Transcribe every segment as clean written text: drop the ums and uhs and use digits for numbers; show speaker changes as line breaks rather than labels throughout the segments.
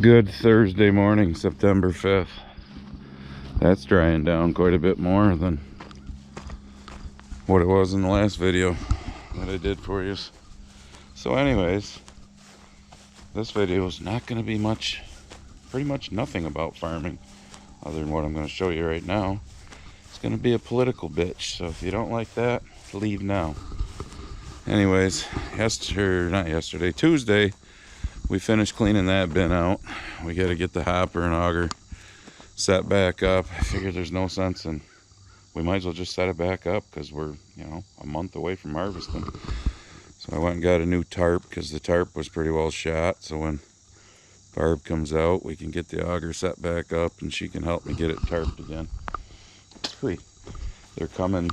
Good Thursday morning, September 5th. That's drying down quite a bit more than what it was in the last video that I did for you. So anyways, this video is not going to be pretty much nothing about farming other than what I'm going to show you right now. It's going to be a political bitch, so if you don't like that, leave now. Anyways, Tuesday, we finished cleaning that bin out. We got to get the hopper and auger set back up. I figured there's no sense in, we might as well just set it back up because we're, a month away from harvesting. So I went and got a new tarp because the tarp was pretty well shot. So when Barb comes out, we can get the auger set back up and she can help me get it tarped again. Sweet. They're coming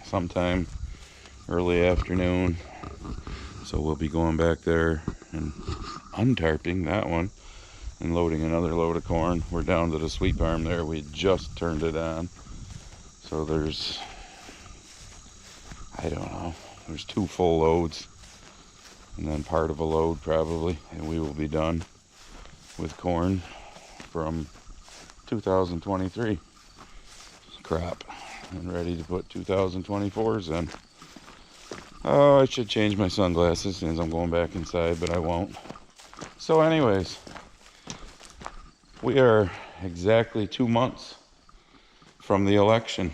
sometime early afternoon. So we'll be going back there and untarping that one and loading another load of corn. We're down to the sweet farm there. We just turned it on. So there's, I don't know, there's 2 full loads and then part of a load probably, and we will be done with corn from 2023 crop and ready to put 2024s in. Oh, I should change my sunglasses as soon as I'm going back inside, but I won't. So anyways, we are exactly 2 months from the election.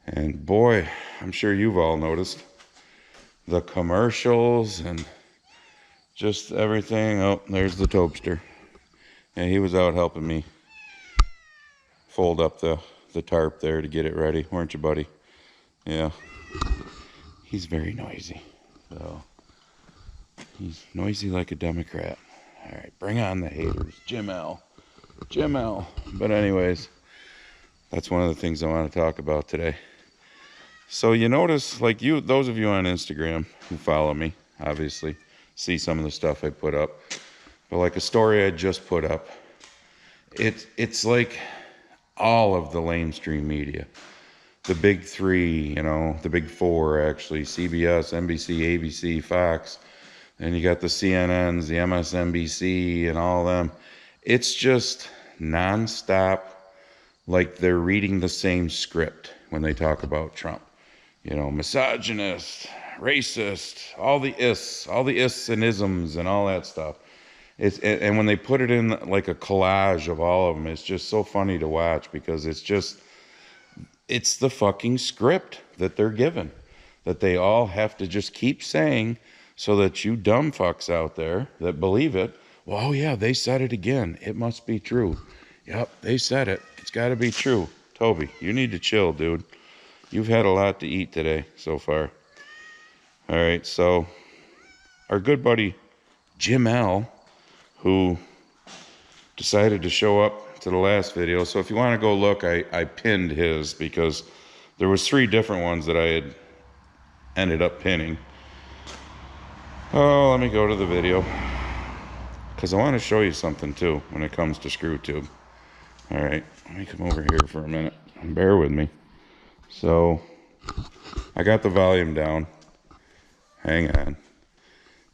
And boy, I'm sure you've all noticed the commercials and just everything. Oh, there's the toaster. And he was out helping me fold up the tarp there to get it ready. Weren't you, buddy? Yeah. He's very noisy. So he's noisy like a Democrat. All right, bring on the haters. Jim L. But anyways, that's one of the things I want to talk about today. So you notice, those of you on Instagram who follow me, obviously, see some of the stuff I put up. But like a story I just put up, it's like all of the lamestream media. The big 3, the big 4 actually, CBS, NBC, ABC, Fox, and you got the CNNs, the MSNBC, and all of them. It's just nonstop, like they're reading the same script when they talk about Trump. Misogynist, racist, all the ists and isms and all that stuff. And when they put it in like a collage of all of them, it's just so funny to watch because it's the fucking script that they're given, that they all have to just keep saying so that you dumb fucks out there that believe it, well, oh yeah, they said it again. It must be true. Yep, they said it. It's got to be true. Toby, you need to chill, dude. You've had a lot to eat today so far. All right, so our good buddy Jim L., who decided to show up to the last video. So if you want to go look, I pinned his because there was 3 different ones that I had ended up pinning. Oh, let me go to the video because I want to show you something too when it comes to screw tube. All right, let me come over here for a minute and bear with me. So I got the volume down. Hang on.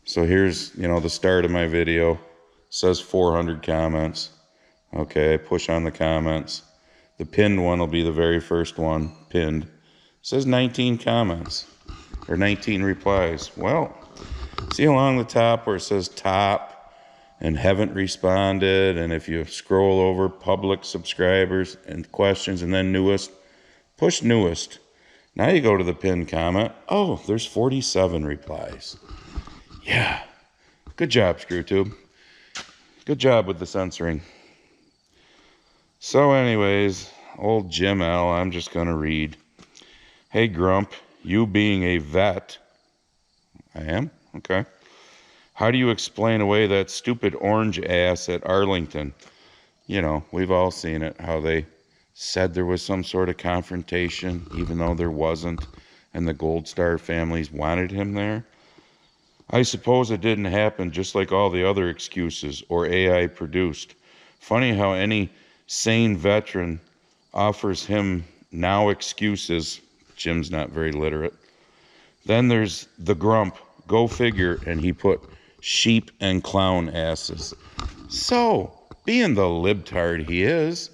So here's, the start of my video. It says 400 comments. Okay, I push on the comments. The pinned one will be the very first one, pinned. It says 19 comments, or 19 replies. Well, see along the top where it says top and haven't responded, and if you scroll over public subscribers and questions and then newest, push newest. Now you go to the pinned comment. Oh, there's 47 replies. Yeah, good job, ScrewTube. Good job with the censoring. So anyways, old Jim L., I'm just going to read. Hey, Grump, you being a vet. I am? Okay. How do you explain away that stupid orange ass at Arlington? We've all seen it, how they said there was some sort of confrontation, even though there wasn't, and the Gold Star families wanted him there. I suppose it didn't happen just like all the other excuses or AI produced. Funny how any sane veteran offers him now excuses. Jim's not very literate. Then there's the Grump. Go figure. And he put sheep and clown asses. So, being the libtard he is,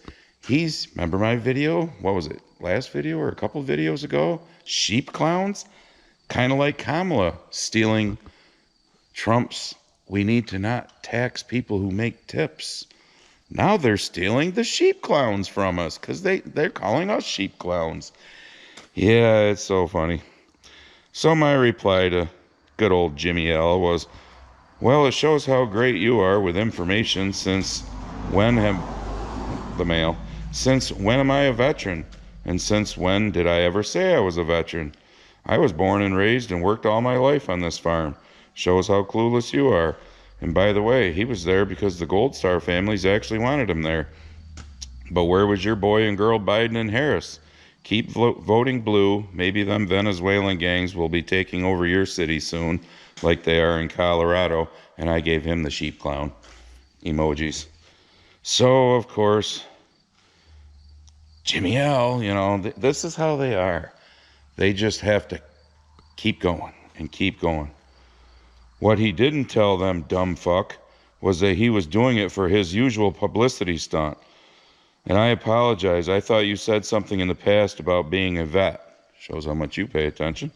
remember my video? What was it? Last video or a couple videos ago? Sheep clowns? Kind of like Kamala stealing Trump's, we need to not tax people who make tips. Now they're stealing the sheep clowns from us because they're calling us sheep clowns. Yeah, it's so funny. So my reply to good old Jimmy L was, well, it shows how great you are with information. Since when am I a veteran? And since when did I ever say I was a veteran? I was born and raised and worked all my life on this farm. Shows how clueless you are. And by the way, he was there because the Gold Star families actually wanted him there. But where was your boy and girl Biden and Harris? Keep voting blue. Maybe them Venezuelan gangs will be taking over your city soon, like they are in Colorado. And I gave him the sheep clown emojis. So, of course, Jimmy L, this is how they are. They just have to keep going and keep going. What he didn't tell them, dumb fuck, was that he was doing it for his usual publicity stunt. And I apologize. I thought you said something in the past about being a vet. Shows how much you pay attention.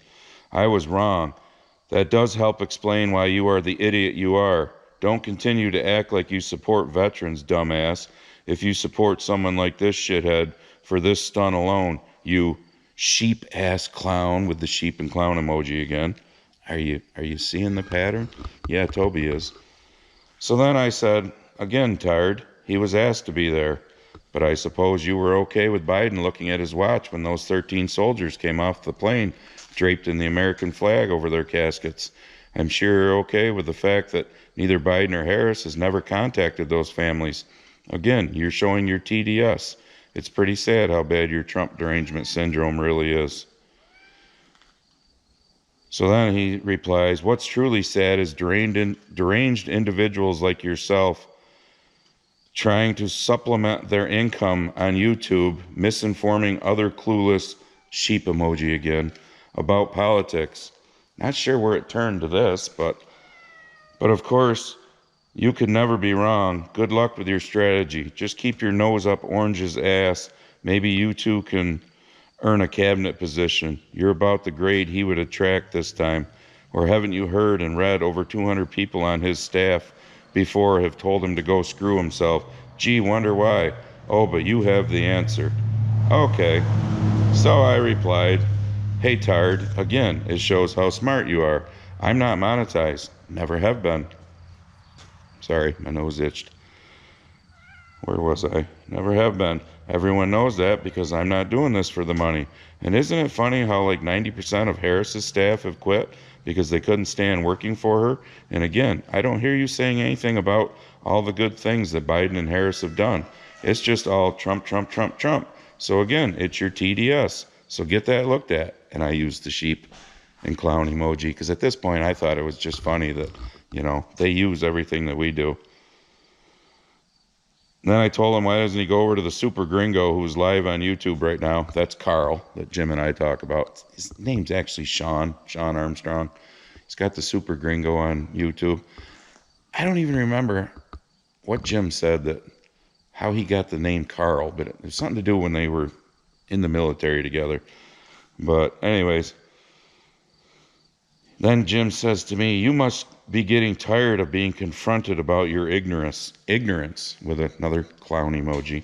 I was wrong. That does help explain why you are the idiot you are. Don't continue to act like you support veterans, dumbass. If you support someone like this shithead for this stunt alone, you sheep-ass clown, with the sheep and clown emoji again. Are you seeing the pattern? Yeah, Toby is. So then I said, again, tired. He was asked to be there. But I suppose you were okay with Biden looking at his watch when those 13 soldiers came off the plane, draped in the American flag over their caskets. I'm sure you're okay with the fact that neither Biden or Harris has never contacted those families. Again, you're showing your TDS. It's pretty sad how bad your Trump derangement syndrome really is. So then he replies, what's truly sad is deranged individuals like yourself trying to supplement their income on YouTube, misinforming other clueless sheep emoji again about politics. Not sure where it turned to this, but of course, you could never be wrong. Good luck with your strategy. Just keep your nose up Orange's ass. Maybe you too can earn a cabinet position. You're about the grade he would attract this time. Or haven't you heard and read over 200 people on his staff before have told him to go screw himself? Gee, wonder why. Oh, but you have the answer. Okay. So I replied, hey, Tard, again, it shows how smart you are. I'm not monetized. Never have been. Sorry, my nose itched. Where was I? Never have been. Everyone knows that because I'm not doing this for the money. And isn't it funny how like 90% of Harris's staff have quit because they couldn't stand working for her? And again, I don't hear you saying anything about all the good things that Biden and Harris have done. It's just all Trump, Trump, Trump, Trump. So again, it's your TDS. So get that looked at. And I used the sheep and clown emoji because at this point I thought it was just funny that, they use everything that we do. And then I told him, why doesn't he go over to the Super Gringo who's live on YouTube right now? That's Carl that Jim and I talk about. His name's actually Sean Armstrong. He's got the Super Gringo on YouTube. I don't even remember what Jim said, how he got the name Carl, but it was something to do when they were in the military together. But anyways, then Jim says to me, you must be getting tired of being confronted about your ignorance, with another clown emoji.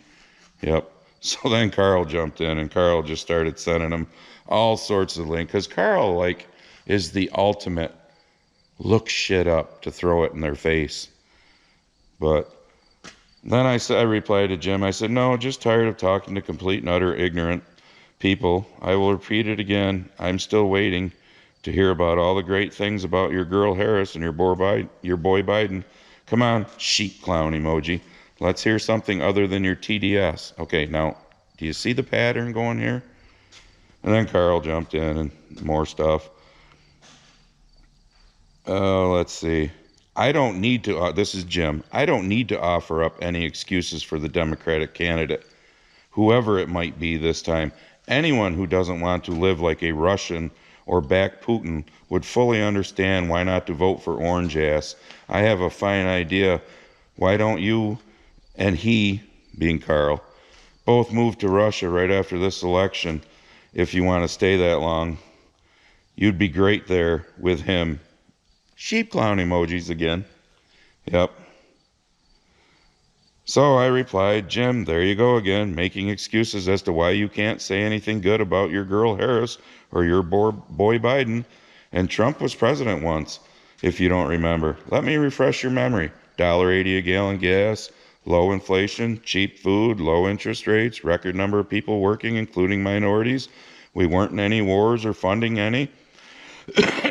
Yep. So then Carl jumped in, and Carl just started sending him all sorts of links, because Carl, is the ultimate look shit up to throw it in their face. But then I replied to Jim, I said, no, just tired of talking to complete and utter ignorant people. I will repeat it again. I'm still waiting to hear about all the great things about your girl Harris and your boy Biden. Come on, sheep clown emoji. Let's hear something other than your TDS. Okay, now, do you see the pattern going here? And then Carl jumped in and more stuff. Let's see. I don't need to, this is Jim. I don't need to offer up any excuses for the Democratic candidate, whoever it might be this time. Anyone who doesn't want to live like a Russian or back Putin would fully understand why not to vote for orange ass. I have a fine idea. Why don't you and he, being Carl, both move to Russia right after this election if you want to stay that long? You'd be great there with him. Sheep clown emojis again. Yep. So I replied, Jim, there you go again, making excuses as to why you can't say anything good about your girl Harris or your boy Biden. And Trump was president once, if you don't remember. Let me refresh your memory. $1.80 a gallon gas, low inflation, cheap food, low interest rates, record number of people working, including minorities. We weren't in any wars or funding any,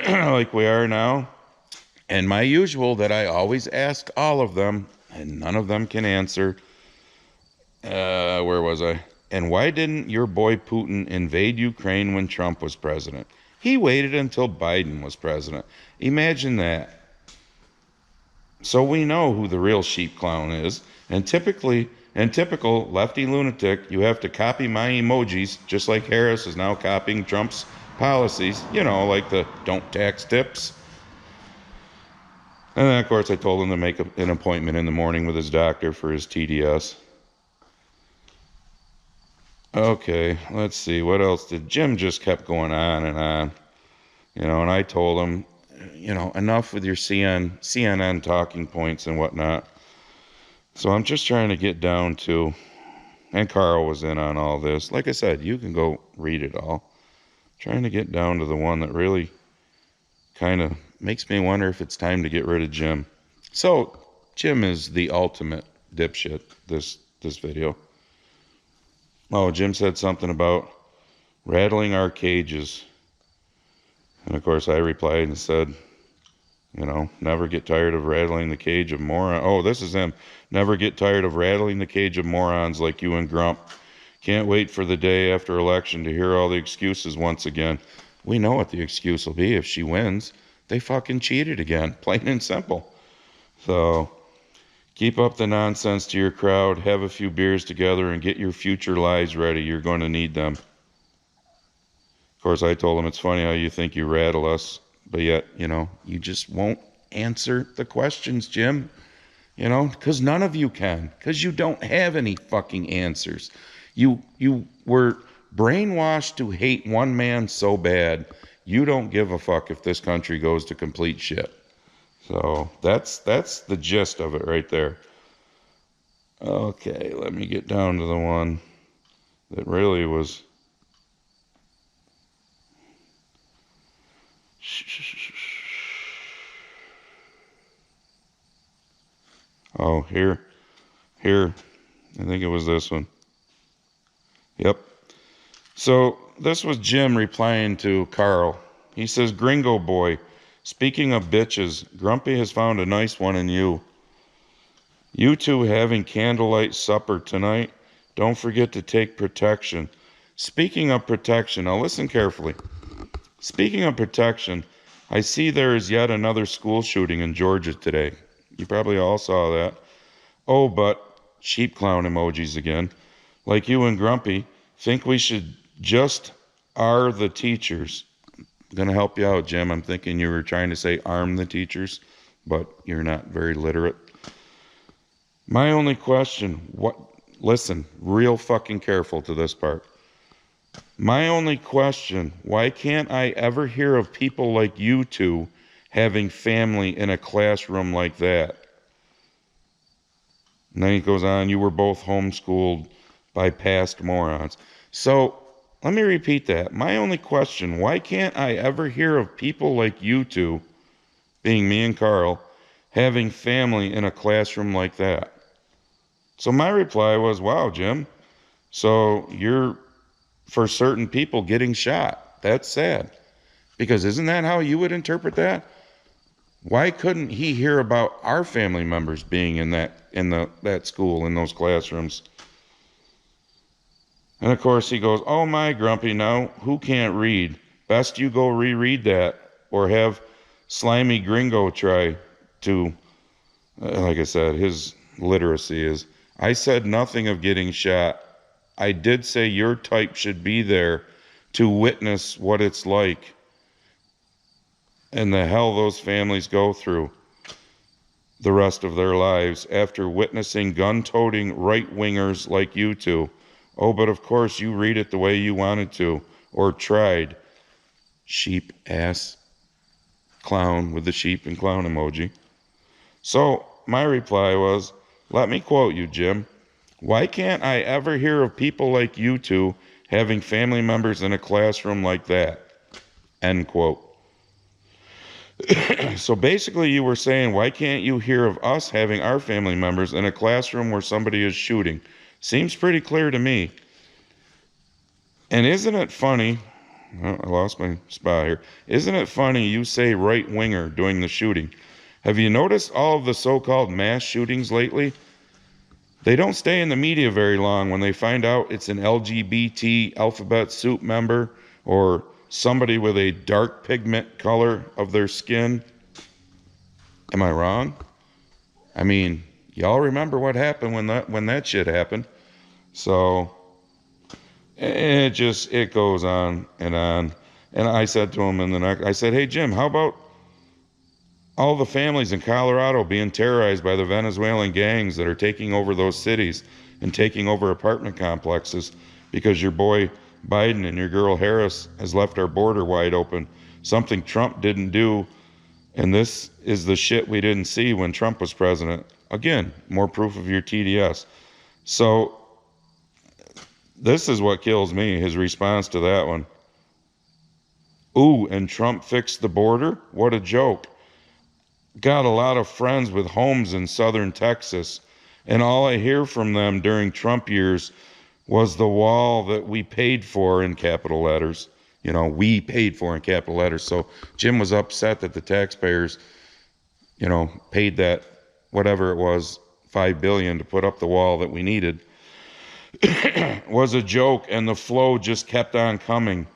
like we are now. And my usual that I always ask all of them, and none of them can answer. Where was I? And why didn't your boy Putin invade Ukraine when Trump was president? He waited until Biden was president. Imagine that. So we know who the real sheep clown is. And typical lefty lunatic, you have to copy my emojis, just like Harris is now copying Trump's policies. You know, like the don't tax tips. And then, of course, I told him to make an appointment in the morning with his doctor for his TDS. Okay, let's see. What else did Jim just kept going on and on. You know, and I told him, you know, enough with your CNN talking points and whatnot. So I'm just trying to get down to, and Carl was in on all this. Like I said, you can go read it all. Trying to get down to the one that really kind of makes me wonder if it's time to get rid of Jim. So Jim is the ultimate dipshit, this video. Oh, Jim said something about rattling our cages. And of course I replied and said, you know, never get tired of rattling the cage of morons. Oh, this is him. Never get tired of rattling the cage of morons like you and Grump. Can't wait for the day after election to hear all the excuses once again. We know what the excuse will be if she wins. They fucking cheated again, plain and simple. So keep up the nonsense to your crowd, have a few beers together, and get your future lies ready. You're going to need them. Of course, I told him it's funny how you think you rattle us, but yet, you know, you just won't answer the questions, Jim. You know, because none of you can, because you don't have any fucking answers. You were brainwashed to hate one man so bad, you don't give a fuck if this country goes to complete shit. So that's the gist of it right there. Okay, let me get down to the one that really was. Oh, here. I think it was this one. Yep. So this was Jim replying to Carl. He says, Gringo boy, speaking of bitches, Grumpy has found a nice one in you. You two having candlelight supper tonight. Don't forget to take protection. Speaking of protection, now listen carefully. Speaking of protection, I see there is yet another school shooting in Georgia today. You probably all saw that. Oh, but sheep clown emojis again. Like you and Grumpy, think we should just are the teachers. I'm going to help you out, Jim. I'm thinking you were trying to say arm the teachers, but you're not very literate. My only question, listen, real fucking careful to this part. My only question, why can't I ever hear of people like you two having family in a classroom like that? And then he goes on, you were both homeschooled by past morons. So let me repeat that. My only question, why can't I ever hear of people like you two, being me and Carl, having family in a classroom like that? So my reply was, wow, Jim, so you're, for certain people, getting shot. That's sad. Because isn't that how you would interpret that? Why couldn't he hear about our family members being in that school, in those classrooms? And of course he goes, oh my, Grumpy, now who can't read? Best you go reread that, or have Slimy Gringo try to, like I said, his literacy is, I said nothing of getting shot. I did say your type should be there to witness what it's like. and the hell those families go through the rest of their lives after witnessing gun-toting right-wingers like you two. Oh, but of course you read it the way you wanted to, or tried. Sheep ass clown with the sheep and clown emoji. So my reply was, let me quote you, Jim. Why can't I ever hear of people like you two having family members in a classroom like that? End quote. So basically you were saying, why can't you hear of us having our family members in a classroom where somebody is shooting? Seems pretty clear to me. And isn't it funny, oh, I lost my spot here. Isn't it funny you say right-winger doing the shooting? Have you noticed all of the so-called mass shootings lately? They don't stay in the media very long when they find out it's an LGBT alphabet soup member or somebody with a dark pigment color of their skin. Am I wrong? I mean, y'all remember what happened when that shit happened. So it goes on. And I said to him I said, hey Jim, how about all the families in Colorado being terrorized by the Venezuelan gangs that are taking over those cities and taking over apartment complexes because your boy Biden and your girl Harris has left our border wide open, something Trump didn't do, and this is the shit we didn't see when Trump was president. Again, more proof of your TDS. So this is what kills me, his response to that one. Ooh, and Trump fixed the border? What a joke. Got a lot of friends with homes in southern Texas, and all I hear from them during Trump years was the wall that we paid for in capital letters. You know, we paid for in capital letters. So Jim was upset that the taxpayers, you know, paid that, whatever it was, $5 billion to put up the wall that we needed. Was a joke, and the flow just kept on coming.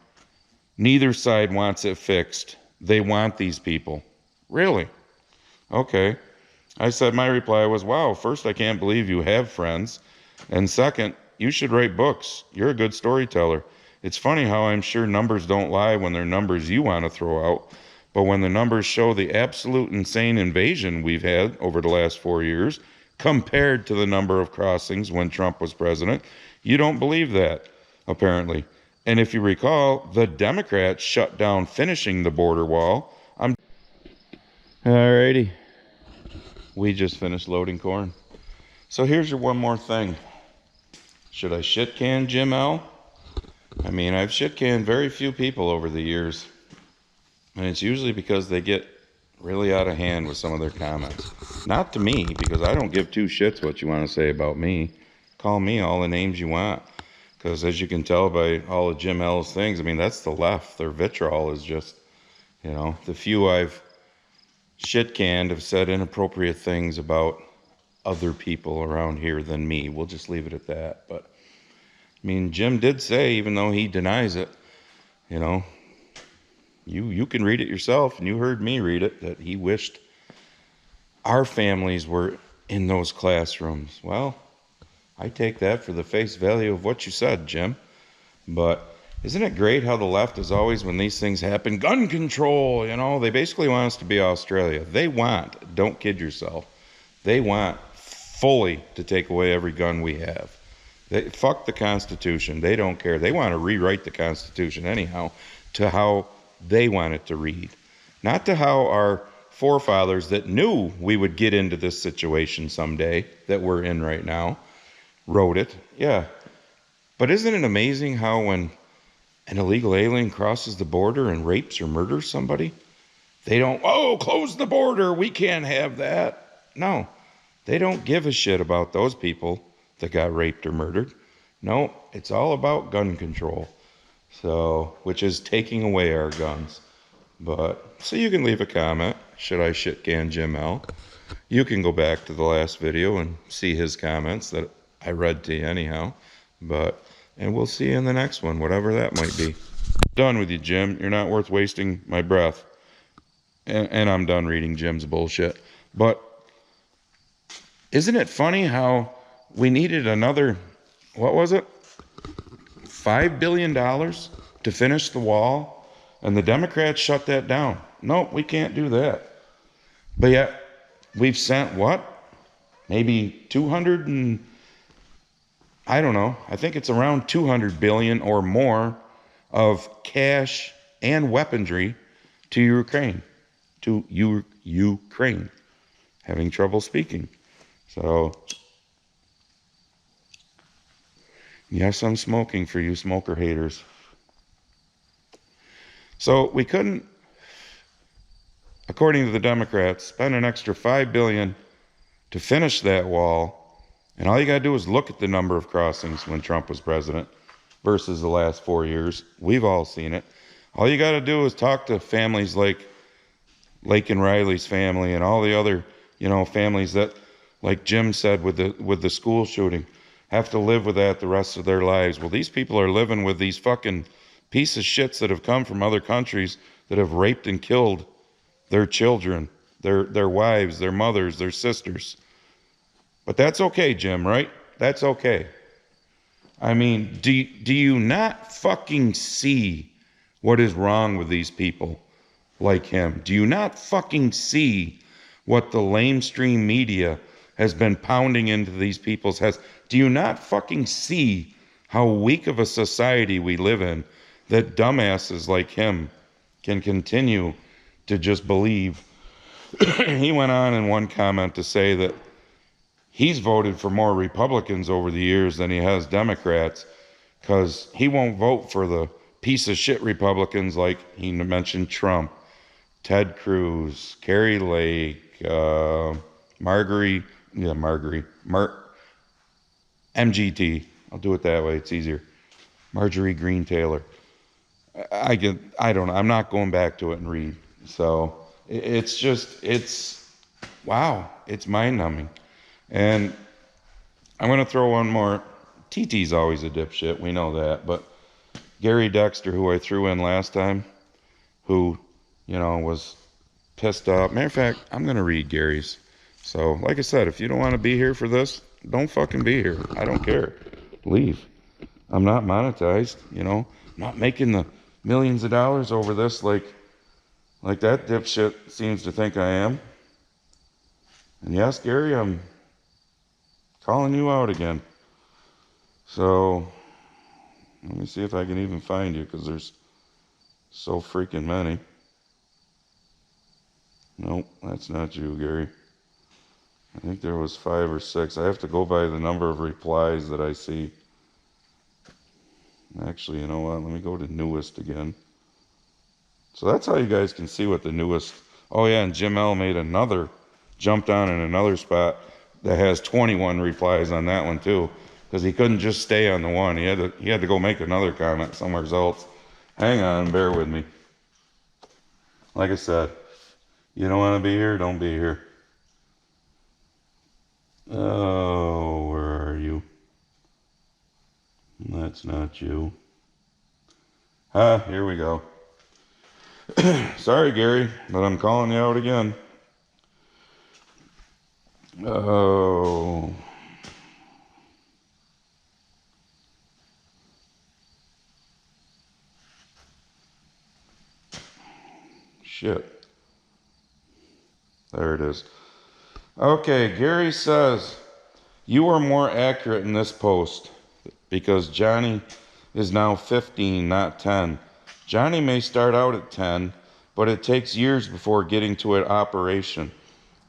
Neither side wants it fixed. They want these people. Really? Okay. I said my reply was, wow, first, I can't believe you have friends. And second, you should write books. You're a good storyteller. It's funny how I'm sure numbers don't lie when they're numbers you want to throw out. But when the numbers show the absolute insane invasion we've had over the last 4 years, compared to the number of crossings when Trump was president, you don't believe that, apparently. And if you recall, the Democrats shut down finishing the border wall. Alrighty. We just finished loading corn. So here's your one more thing. Should I shit can Jim L? I mean, I've shit canned very few people over the years. And it's usually because they get really out of hand with some of their comments. Not to me, because I don't give two shits what you want to say about me. Call me all the names you want. Because as you can tell by all of Jim L's things, I mean, that's the left. Their vitriol is just, you know, the few I've shit canned have said inappropriate things about other people around here than me. We'll just leave it at that. But I mean, Jim did say, even though he denies it, you know, you can read it yourself, and you heard me read it, that he wished our families were in those classrooms. Well, I take that for the face value of what you said, Jim. But isn't it great how the left is always, when these things happen, gun control, you know, they basically want us to be Australia. They want, don't kid yourself, they want fully to take away every gun we have. Fuck the Constitution. They don't care. They want to rewrite the Constitution anyhow to how they want it to read. Not to how our forefathers that knew we would get into this situation someday that we're in right now wrote it. Yeah. But isn't it amazing how when an illegal alien crosses the border and rapes or murders somebody, they don't, oh, close the border, we can't have that. No, they don't give a shit about those people that got raped or murdered. No, it's all about gun control. So, which is taking away our guns. But, so you can leave a comment, should I shit can Jim L? You can go back to the last video and see his comments that I read to you anyhow. But, and we'll see you in the next one, whatever that might be. Done with you, Jim. You're not worth wasting my breath. And I'm done reading Jim's bullshit. But isn't it funny how we needed another, what was it? $5 billion to finish the wall, and the Democrats shut that down. nope, we can't do that. But yet, we've sent what? Maybe 200 and, I don't know, I think it's around 200 billion or more of cash and weaponry to Ukraine. Ukraine. Having trouble speaking. So, yes, I'm smoking for you smoker haters. So we couldn't, according to the Democrats, spend an extra $5 billion to finish that wall. And all you got to do is look at the number of crossings when Trump was president versus the last 4 years. We've all seen it. All you got to do is talk to families like Lake and Riley's family and all the other, families that, like Jim said with the school shooting, have to live with that the rest of their lives. Well, these people are living with these fucking pieces of shits that have come from other countries that have raped and killed their children, their wives, their mothers, their sisters. But that's okay, Jim, right? That's okay. I mean, do you not fucking see what is wrong with these people like him? Do you not fucking see what the lamestream media has been pounding into these people's heads? Do you not fucking see how weak of a society we live in that dumbasses like him can continue to just believe? He went on in one comment to say that he's voted for more Republicans over the years than he has Democrats because he won't vote for the piece of shit Republicans like he mentioned Trump, Ted Cruz, Carrie Lake, MGT. I'll do it that way. It's easier. Marjorie Green Taylor. I don't know. I'm not going back to it and read. So it's wow. It's mind numbing. And I'm going to throw one more. TT's always a dipshit. We know that. But Gary Dexter, who I threw in last time, who, was pissed off. Matter of fact, I'm going to read Gary's. So, like I said, if you don't want to be here for this, don't fucking be here. I don't care. Leave. I'm not monetized, I'm not making the millions of dollars over this like that dipshit seems to think I am. And yes, Gary, I'm calling you out again. So, let me see if I can even find you, because there's so freaking many. Nope, that's not you, Gary. I think there was 5 or 6. I have to go by the number of replies that I see. Actually, you know what? Let me go to newest again. So that's how you guys can see what the newest... Oh, yeah, and Jim L. jumped on in another spot that has 21 replies on that one, too. Because he couldn't just stay on the one. He had to go make another comment somewhere else. Hang on, bear with me. Like I said, you don't want to be here, don't be here. Oh, where are you? That's not you. Here we go. Sorry, Gary, but I'm calling you out again. Oh. Shit. There it is. Okay, Gary says, you are more accurate in this post because Johnny is now 15, not 10. Johnny may start out at 10, but it takes years before getting to an operation.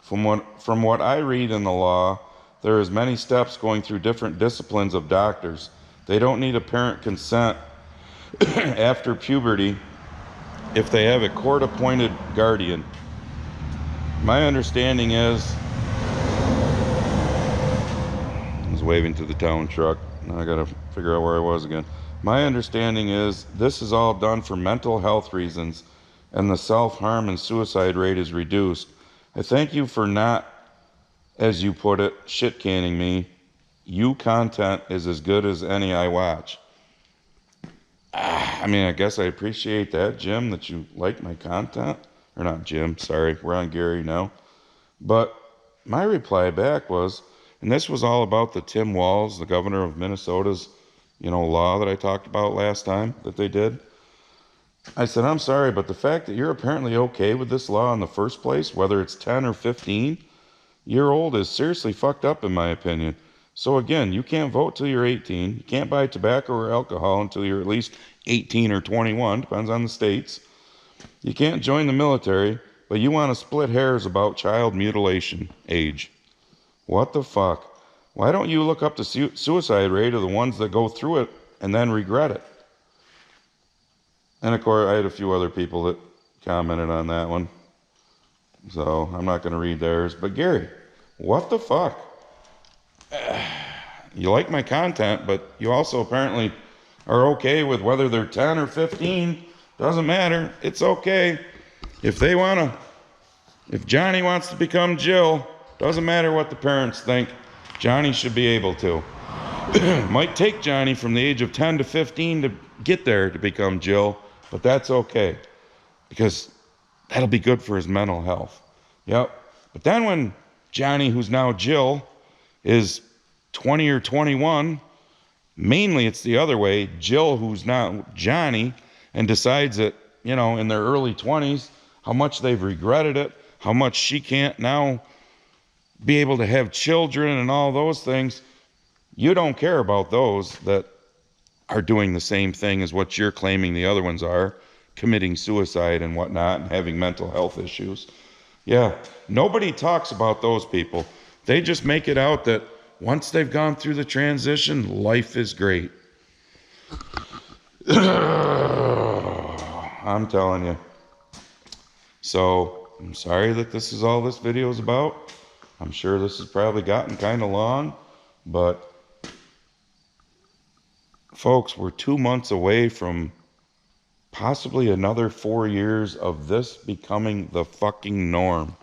From what I read in the law, there is many steps going through different disciplines of doctors. They don't need a parent consent after puberty if they have a court-appointed guardian. My understanding is... I was waving to the town truck. Now I gotta figure out where I was again. My understanding is this is all done for mental health reasons, and the self-harm and suicide rate is reduced. I thank you for not, as you put it, shit-canning me. You content is as good as any I watch. I guess I appreciate that, Jim, that you like my content. Or not Jim, sorry, we're on Gary now. But my reply back was, and this was all about the Tim Walz, the governor of Minnesota's, law that I talked about last time that they did. I said, I'm sorry, but the fact that you're apparently okay with this law in the first place, whether it's 10 or 15 year old, is seriously fucked up in my opinion. So again, you can't vote till you're 18. You can't buy tobacco or alcohol until you're at least 18 or 21, depends on the states. You can't join the military, but you want to split hairs about child mutilation age. What the fuck? Why don't you look up the suicide rate of the ones that go through it and then regret it? And of course, I had a few other people that commented on that one. So I'm not going to read theirs. But Gary, what the fuck? You like my content, but you also apparently are okay with whether they're 10 or 15. Doesn't matter. It's okay. If they want to, if Johnny wants to become Jill, doesn't matter what the parents think. Johnny should be able to. Might take Johnny from the age of 10 to 15 to get there to become Jill, but that's okay. Because that'll be good for his mental health. Yep. But then when Johnny, who's now Jill, is 20 or 21, mainly it's the other way, Jill, who's now Johnny, and decides that, you know, in their early 20s, how much they've regretted it, how much she can't now be able to have children and all those things. You don't care about those that are doing the same thing as what you're claiming the other ones are, committing suicide and whatnot and having mental health issues. Yeah, nobody talks about those people. They just make it out that once they've gone through the transition, life is great. I'm telling you. So, I'm sorry that this is all this video is about. I'm sure this has probably gotten kind of long, but folks, we're 2 months away from possibly another 4 years of this becoming the fucking norm.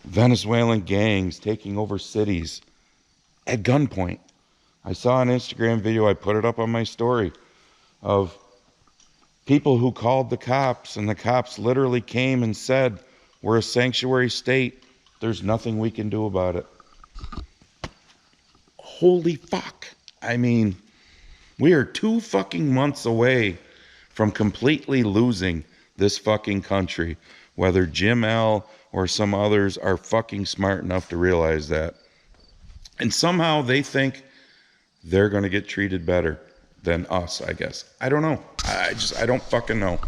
Venezuelan gangs taking over cities at gunpoint. I saw an Instagram video, I put it up on my story, of people who called the cops, and the cops literally came and said, we're a sanctuary state. There's nothing we can do about it. Holy fuck. I mean, we are 2 fucking months away from completely losing this fucking country, whether Jim L. or some others are fucking smart enough to realize that. And somehow they think they're going to get treated better than us, I guess. I don't know. I don't fucking know.